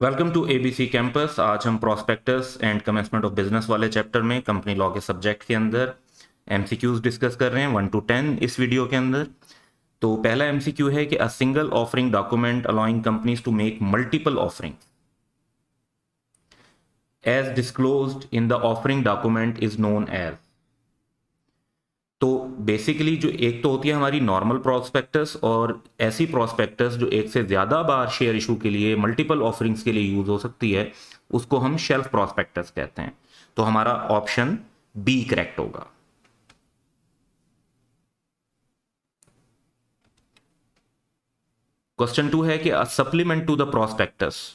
Welcome to ABC campus. आज हम prospectus and commencement of business वाले चैप्टर में कंपनी लॉ के सब्जेक्ट के अंदर एमसीक्यूज डिस्कस कर रहे हैं 1 to 10 इस वीडियो के अंदर। तो पहला एमसीक्यू है कि a single offering document allowing companies to make multiple offering as disclosed in the offering document is known as. तो बेसिकली जो एक तो होती है हमारी नॉर्मल प्रोस्पेक्टस, और ऐसी प्रोस्पेक्टस जो एक से ज़्यादा बार शेयर इशू के लिए मल्टीपल ऑफरिंग्स के लिए यूज़ हो सकती है, उसको हम शेल्फ प्रोस्पेक्टस कहते हैं। तो हमारा ऑप्शन बी करेक्ट होगा। क्वेश्चन 2 है कि a supplement to the prospectus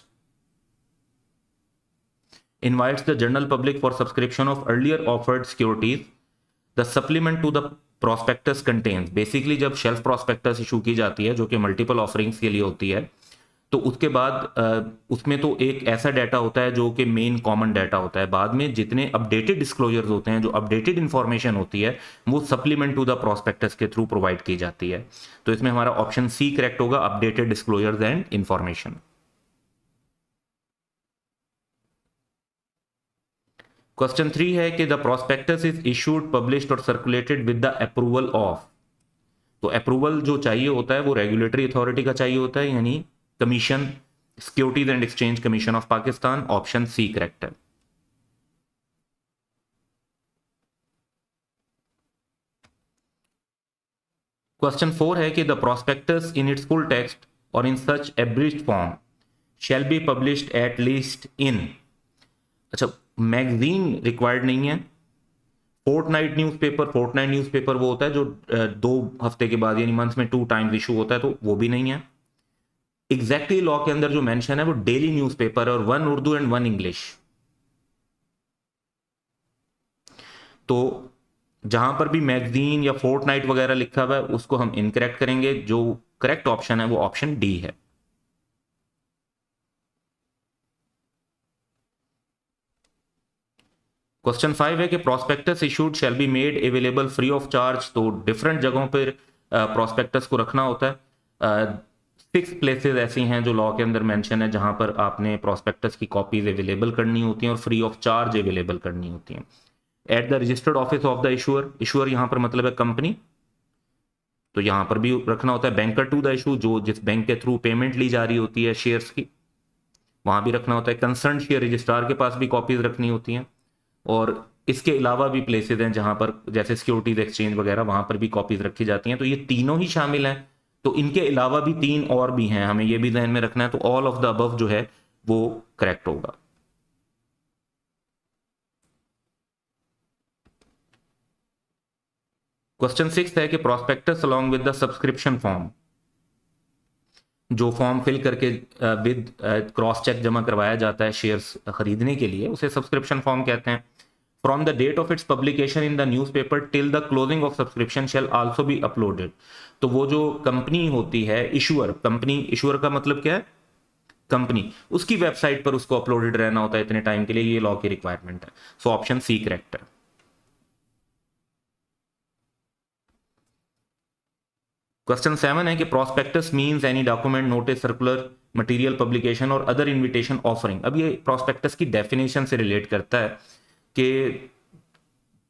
invites the general public for subscription of earlier offered securities. The supplement to the prospectus contains, basically जब शेल्फ प्रोस्पेक्टस इशू की जाती है जो कि मल्टीपल ऑफरिंग्स के लिए होती है, तो उसके बाद उसमें तो एक ऐसा डाटा होता है जो कि मेन कॉमन डाटा होता है। बाद में जितने अपडेटेड डिस्क्लोजर्स होते हैं, जो अपडेटेड इंफॉर्मेशन होती है, वो सप्लीमेंट टू द प्रोस्पेक्टस के थ्रू प्रोवाइड की जाती है। तो इसमें हमारा ऑप्शन सी करेक्ट होगा, updated disclosures and information. Question 3 है कि the prospectus is issued published और circulated with the approval of. तो अप्रूवल जो चाहिए होता है वो रेगुलेटरी अथॉरिटी का चाहिए होता है, यानी commission, securities and exchange commission of Pakistan. Option C correct है। क्वेश्चन 4 है कि the prospectus in its full text और in such abridged form shall be published at least in. अच्छा, मैगजीन रिक्वायर्ड नहीं है। फोर्टनाइट न्यूज़पेपर वो होता है जो 2 हफ्ते के बाद यानी मंथ में 2 टाइम्स इशू होता है, तो वो भी नहीं है। एग्जैक्टली लॉ के अंदर जो मेंशन है वो डेली न्यूज़पेपर और 1 उर्दू एंड 1 इंग्लिश। तो जहां पर भी मैगजीन या फोर्टनाइट वगैरह लिखा हुआ है उसको हम इनकरेक्ट करेंगे। जो करेक्ट ऑप्शन है वो ऑप्शन डी है। क्वेश्चन 5 है कि prospectus issued shall be made available free of charge. तो डिफरेंट जगहों पर प्रोस्पेक्टस को रखना होता है। 6 प्लेसेस ऐसी हैं जो लॉ के अंदर मेंशन है जहां पर आपने प्रोस्पेक्टस की कॉपीज अवेलेबल करनी होती हैं और फ्री ऑफ चार्ज अवेलेबल करनी होती हैं। At the registered office of the issuer, issuer यहां पर मतलब है कंपनी, तो यहां पर भी रखना होता है। बैंकर टू द इशू, जो जिस बैंक के थ्रू पेमेंट ली जा रही होती है शेयर्स की, वहां भी रखना होता है। कंसर्न शेयर रजिस्ट्रार के पास भी कॉपीज रखनी होती हैं। और इसके अलावा भी प्लेसेस हैं जहां पर जैसे सिक्योरिटीज एक्सचेंज वगैरह, वहां पर भी कॉपीज रखी जाती हैं। तो ये तीनों ही शामिल हैं। तो इनके अलावा भी 3 और भी हैं, हमें ये भी ध्यान में रखना है। तो ऑल ऑफ द अबव जो है वो करेक्ट होगा। क्वेश्चन 6 है कि prospectus along with the subscription form, जो फॉर्म फिल करके विद क्रॉस चेक जमा करवाया जाता है शेयर्स खरीदने के लिए, उसे सब्सक्रिप्शन फॉर्म कहते हैं। From the date of its publication in the newspaper till the closing of subscription shall also be uploaded. तो वो जो कंपनी होती है इशूअर, कंपनी इशूअर का मतलब क्या है? कंपनी, उसकी वेबसाइट पर उसको अपलोडेड रहना होता है इतने टाइम के लिए। ये लॉ की रिक्वायरमेंट है। सो ऑप्शन सी करेक्ट है। क्वेश्चन 7 है कि prospectus means any document, notice, circular, material, publication और अदर इनविटेशन ऑफरिंग। अब ये प्रोस्पेक्टस की डेफिनेशन से रिलेट करता है कि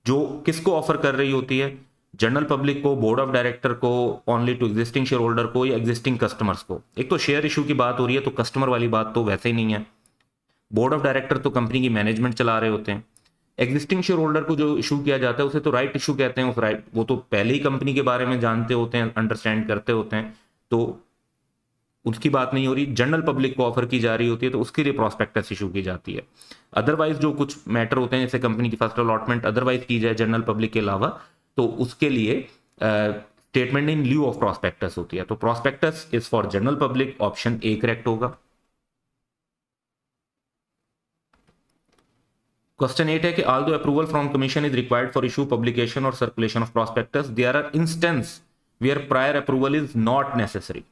जो किसको ऑफर कर रही होती है, जनरल पब्लिक को, बोर्ड ऑफ डायरेक्टर को, only to existing share holder को, या एग्जिस्टिंग कस्टमर्स को। एक तो शेयर इशू की बात हो रही है तो कस्टमर वाली बात तो वैसे ही नहीं है। बोर्ड ऑफ डायरेक्टर तो कंपनी की मैनेजमेंट चला रहे होते हैं। एग्जिस्टिंग शेयर होल्डर को जो इशू किया जाता है उसे तो राइट इशू कहते हैं। उस राइट, वो तो पहले ही कंपनी के बारे में जानते होते हैं, अंडरस्टैंड करते होते हैं, तो उसकी बात नहीं हो रही। जनरल पब्लिक को ऑफर की जा रही होती है तो उसके लिए प्रोस्पेक्टस इशू की जाती है। अदरवाइज जो कुछ मैटर होते हैं, जैसे कंपनी की फर्स्ट अलॉटमेंट अदरवाइज की जाए जनरल पब्लिक के अलावा, तो उसके लिए statement in lieu of prospectus होती है। तो prospectus is for general public, option A correct होगा। क्वेश्चन 8 है कि although approval from commission is required for issue, publication और circulation of prospectus, there are instance where prior approval is not necessary.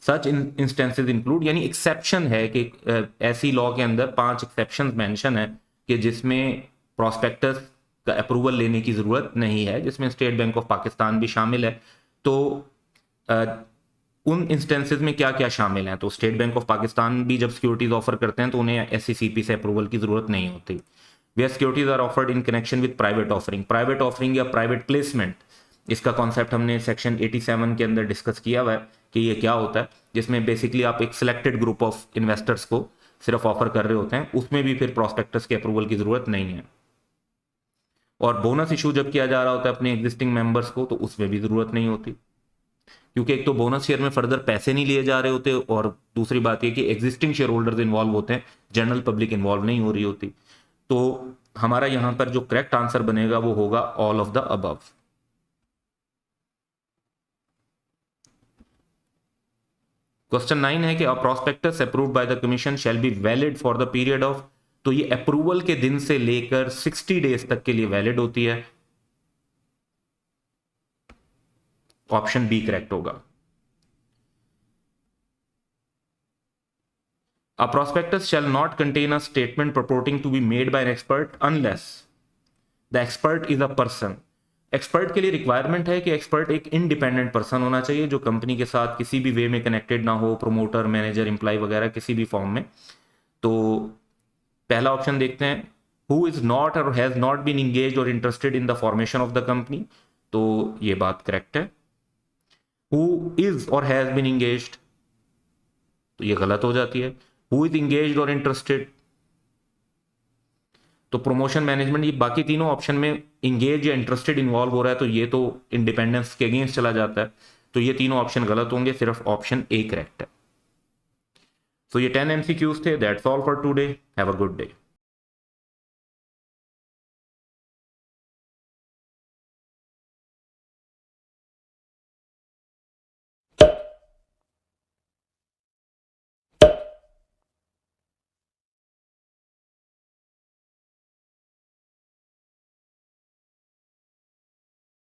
Such instances include, यानी exception है कि ऐसी law के अंदर 5 एक्सेप्शन मेंशन है कि जिसमें प्रोस्पेक्टस का अप्रूवल लेने की जरूरत नहीं है, जिसमें स्टेट बैंक ऑफ पाकिस्तान भी शामिल है। तो उन इंस्टेंसेस में क्या क्या शामिल हैं। तो स्टेट बैंक ऑफ पाकिस्तान भी जब सिक्योरिटीज ऑफर करते हैं तो उन्हें SECP से अप्रूवल की जरूरत नहीं होती। Where securities are offered in connection with private offering या प्राइवेट प्लेसमेंट, इसका कॉन्सेप्ट हमने सेक्शन 87 के अंदर डिस्कस किया हुआ है कि ये क्या होता है, जिसमें बेसिकली आप एक सिलेक्टेड ग्रुप ऑफ इन्वेस्टर्स को सिर्फ ऑफर कर रहे होते हैं, उसमें भी फिर प्रॉस्पेक्टस के अप्रूवल की जरूरत नहीं है। और बोनस इशू जब किया जा रहा होता है अपने एग्जिस्टिंग मेंबर्स को, तो उसमें भी जरूरत नहीं होती, क्योंकि एक तो बोनस शेयर में फर्दर पैसे नहीं लिए जा रहे होते, और दूसरी बात यह कि एग्जिस्टिंग शेयर होल्डर्स इन्वॉल्व होते हैं, जनरल पब्लिक इन्वॉल्व नहीं हो रही होती। तो हमारा यहां पर जो करेक्ट आंसर बनेगा वो होगा all of the above. Question 9 है कि a prospectus approved by the commission shall be valid for the period of, तो ये अप्रूवल के दिन से लेकर 60 डेज तक के लिए वैलिड होती है। ऑप्शन बी करेक्ट होगा। A prospectus shall not contain a statement purporting to be made by an expert unless the expert is a person। Expert के लिए रिक्वायरमेंट है कि एक्सपर्ट एक इंडिपेंडेंट पर्सन होना चाहिए जो कंपनी के साथ किसी भी वे में कनेक्टेड ना हो, प्रोमोटर, मैनेजर, एम्प्लॉय वगैरह किसी भी फॉर्म में। तो पहला ऑप्शन देखते हैं, हु इज नॉट और हैज नॉट बीन इंगेज और interested in the formation of the company, तो ये बात करेक्ट है। हु इज और हैज बीन इंगेज्ड, तो ये गलत हो जाती है। हु इज इंगेज्ड और इंटरेस्टेड, तो प्रमोशन मैनेजमेंट, ये बाकी तीनों ऑप्शन में इंगेज या इंटरेस्टेड इन्वॉल्व हो रहा है, तो ये तो इंडिपेंडेंस के अगेंस्ट चला जाता है, तो ये तीनों ऑप्शन गलत होंगे, सिर्फ ऑप्शन ए करेक्ट है। तो ये 10 MCQs थे। That's all for today. Have a good day.